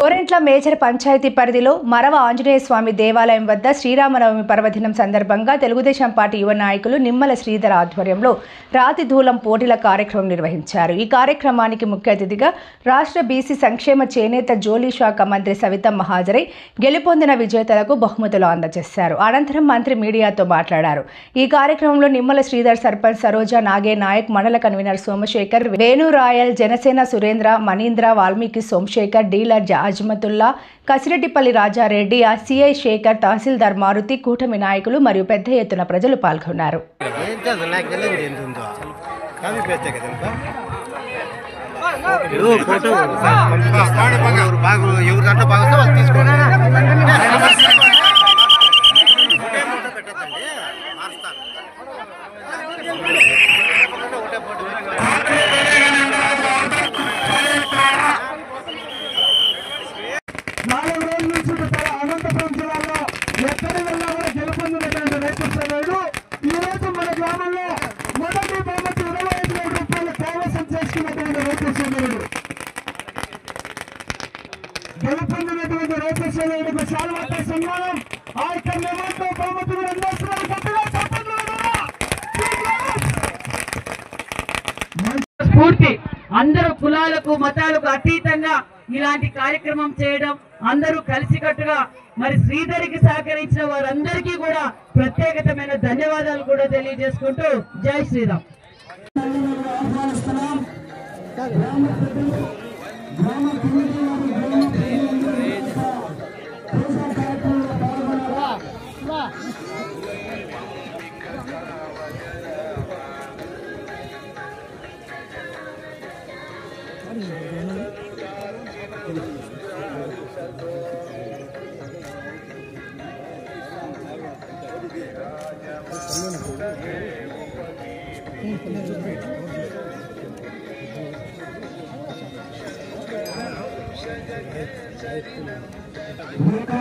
Gorantla major panchayat పరిధిలో మరవ ఆంజనేయ స్వామి దేవాలయం వద్ద శ్రీరామనవమి పర్వదినం సందర్భంగా తెలుగుదేశం పార్టీ యువ నాయకులు నిమ్మల శ్రీధర్ ఆధ్వర్యంలో రాతి దూలం పోటీల కార్యక్రమం నిర్వహించారు। ఈ కార్యక్రమానికి ముఖ్య అతిథిగా రాష్ట్ర బీసీ సంక్షేమ చేనేత జోలీ శాఖ మంత్రి సవితమ్మ హాజరై గెలుపొందిన విజేతలకు బహుమతులు అందజేశారు। అనంతరం మంత్రి మీడియాతో మాట్లాడారు। ఈ కార్యక్రమంలో నిమ్మల శ్రీధర్, సర్పంచ్ సరోజ, నాగే నాయక్, మండల convener Somasekhar, Venu Rayal, Janasena Surendra, Manindra, Valmiki Somasekhar, dealer Azmatulla, Kasireddipalli Rajareddy, CI Sekhar, తహసీల్దార్ మారుతి, కూటమి నాయకులు మరియు పెద్ద ఎత్తున ప్రజలు పాల్గొన్నారు। అనంతపురం జిల్లాలో ఎక్కడి వల్ల కూడా గెలుపొందినటువంటి రైతు సోదరుడు ఈ రోజు మన గ్రామంలో మొదటి బహుమతి 25,000 రూపాయలు కైవసం చేసుకున్నటువంటి రైతు సోదరుడు గెలుపొందినటువంటి రైతు సోదరుడికి శాల్వాతో సన్మానం। ఆ యొక్క నియమంతో బహుమతి కూడా అందిస్తున్నారు। గట్టిగా చెప్పండి। స్ఫూర్తి అందరూ కులాలకు మతాలకు అతీతంగా ఇలాంటి కార్యక్రమం చేయడం, అందరూ కలిసికట్టుగా మరి శ్రీధరికి సహకరించిన వారందరికీ కూడా ప్రత్యేకమైన ధన్యవాదాలు కూడా తెలియజేసుకుంటూ జై శ్రీరామ్। ఇంకా